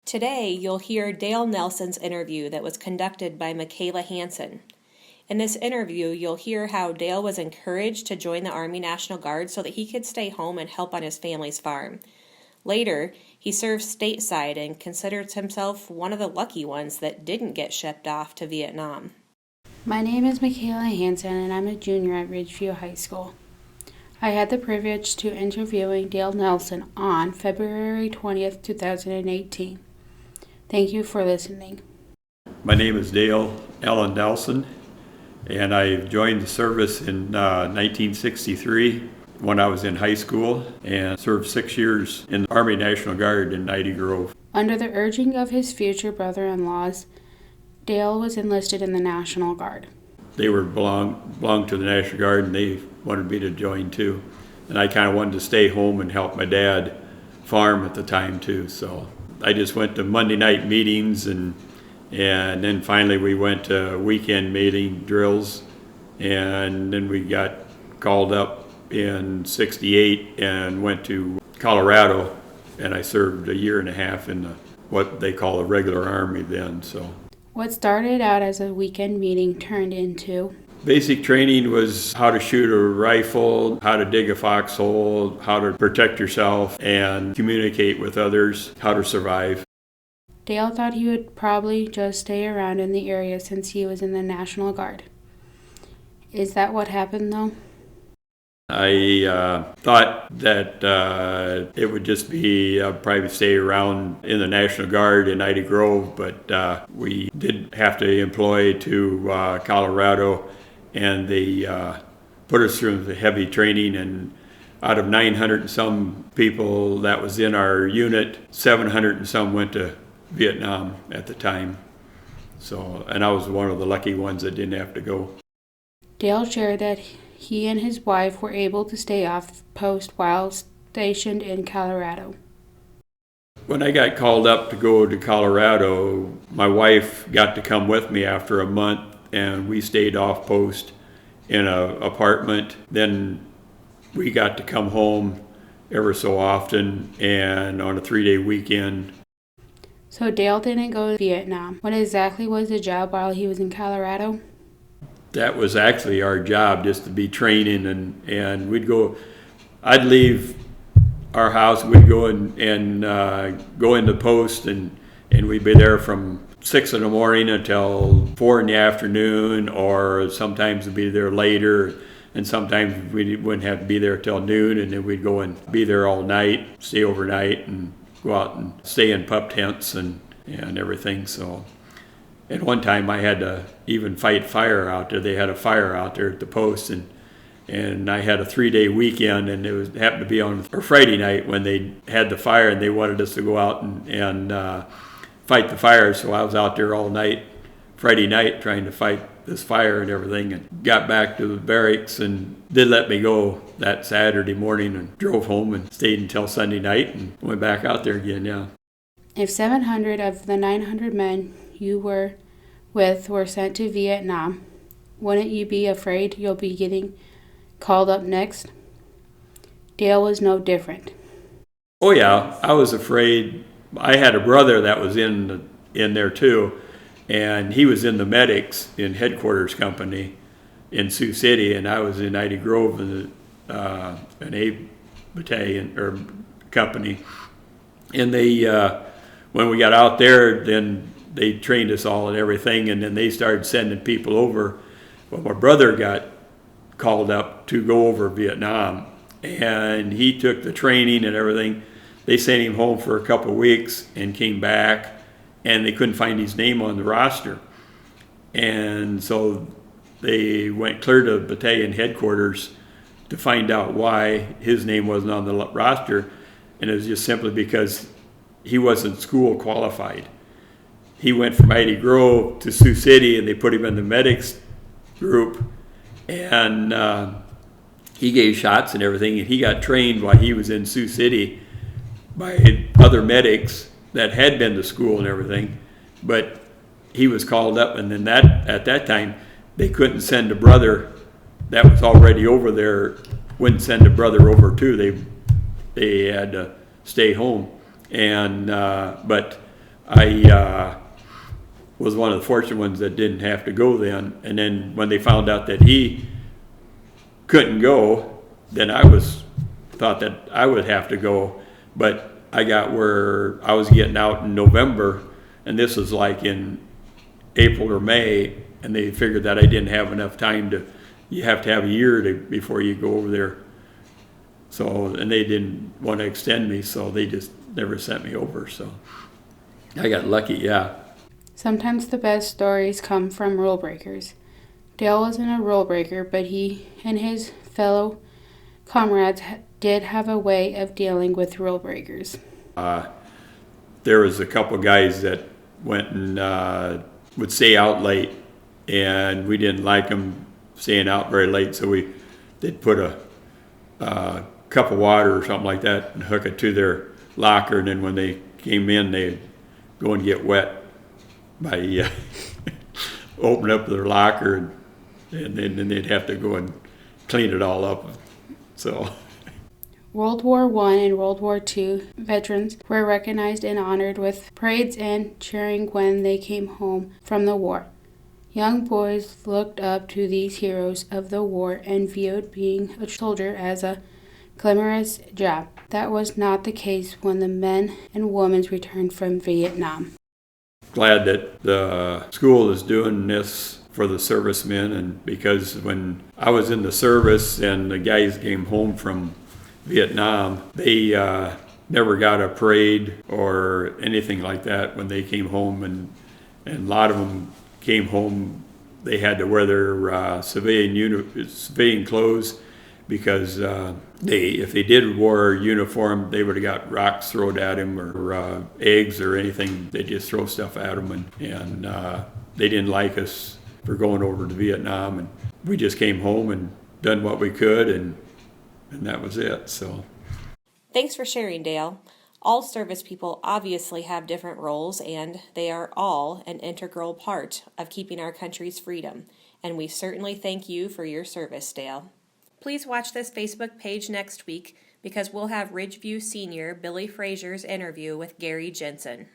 Today, you'll hear Dale Nelson's interview that was conducted by Mikayla Hanson. In this interview, you'll hear how Dale was encouraged to join the Army National Guard so that he could stay home and help on his family's farm. Later, he served stateside and considers himself one of the lucky ones that didn't get shipped off to Vietnam. My name is Mikayla Hanson, and I'm a junior at Ridgeview High School. I had the privilege to interviewing Dale Nelson on February 20th, 2018. Thank you for listening. My name is Dale Allen Nelson, and I joined the service in 1963 when I was in high school and served 6 years in the Army National Guard in Nighty Grove. Under the urging of his future brother-in-laws, Dale was enlisted in the National Guard. They belonged to the National Guard, and they wanted me to join too. And I kind of wanted to stay home and help my dad farm at the time too. So I just went to Monday night meetings, and then finally we went to weekend meeting drills, and then we got called up in '68 and went to Colorado, and I served a year and a half in what they call the regular Army then. So what started out as a weekend meeting turned into basic training was how to shoot a rifle, how to dig a foxhole, how to protect yourself and communicate with others, how to survive. Dale thought he would probably just stay around in the area since he was in the National Guard. Is that what happened though? I thought that it would just be probably stay around in the National Guard in Nighty Grove, but we did have to employ to Colorado, and they put us through the heavy training, and out of 900 and some people that was in our unit, 700 and some went to Vietnam at the time. So, and I was one of the lucky ones that didn't have to go. Dale shared that he and his wife were able to stay off post while stationed in Colorado. When I got called up to go to Colorado, my wife got to come with me after a month, and we stayed off post in an apartment. Then we got to come home ever so often and on a 3-day weekend. So Dale didn't go to Vietnam. What exactly was the job while he was in Colorado? That was actually our job, just to be training, and we'd go, I'd leave our house, we'd go and go into post, and we'd be there from 6 in the morning until 4 in the afternoon, or sometimes we'd be there later, and sometimes we wouldn't have to be there till noon, and then we'd go and be there all night, stay overnight, and go out and stay in pup tents and everything. So at one time I had to even fight fire out there. They had a fire out there at the post, and I had a 3-day weekend, and it happened to be on a Friday night when they had the fire, and they wanted us to go out and fight the fire. So I was out there all night, Friday night, trying to fight this fire and everything, and got back to the barracks and did let me go that Saturday morning, and drove home and stayed until Sunday night and went back out there again, yeah. If 700 of the 900 men you were with were sent to Vietnam, wouldn't you be afraid you'll be getting called up next? Dale was no different. Oh yeah, I was afraid. I had a brother that was in there too, and he was in the medics in headquarters company in Sioux City, and I was in Nighty Grove in an A battalion or company. And they, when we got out there, then they trained us all and everything, and then they started sending people over. Well, my brother got called up to go over Vietnam, and he took the training and everything. They sent him home for a couple of weeks and came back, and they couldn't find his name on the roster. And so they went clear to battalion headquarters to find out why his name wasn't on the roster, and it was just simply because he wasn't school qualified. He went from Nighty Grove to Sioux City, and they put him in the medics group, and he gave shots and everything, and he got trained while he was in Sioux City by other medics that had been to school and everything, but he was called up, and then at that time they couldn't send a brother that was already over there, wouldn't send a brother over too. They had to stay home, and but I was one of the fortunate ones that didn't have to go then. And then when they found out that he couldn't go, then thought that I would have to go. But I got where I was getting out in November, and this was like in April or May, and they figured that I didn't have enough time you have to have a year before you go over there. So, and they didn't want to extend me, so they just never sent me over. So I got lucky, yeah. Sometimes the best stories come from rule breakers. Dale wasn't a rule breaker, but he and his fellow comrades did have a way of dealing with rule breakers. There was a couple guys that went and would stay out late, and we didn't like them staying out very late, so they'd put a cup of water or something like that and hook it to their locker, and then when they came in, they'd go and get wet by opening up their locker, and then they'd have to go and clean it all up. So World War I and World War II veterans were recognized and honored with parades and cheering when they came home from the war. Young boys looked up to these heroes of the war and viewed being a soldier as a glamorous job. That was not the case when the men and women returned from Vietnam. Glad that the school is doing this for the servicemen, and because when I was in the service and the guys came home from Vietnam, they never got a parade or anything like that when they came home, and a lot of them came home, they had to wear their civilian clothes, because if they did wear a uniform, they would have got rocks thrown at them, or eggs or anything. They just throw stuff at them, and they didn't like us for going over to Vietnam, and we just came home and done what we could, and that was it. So Thanks for sharing, Dale. All service people obviously have different roles, and they are all an integral part of keeping our country's freedom. And we certainly thank you for your service, Dale. Please watch this Facebook page next week, because we'll have Ridgeview Senior Billy Frazier's interview with Gary Jensen.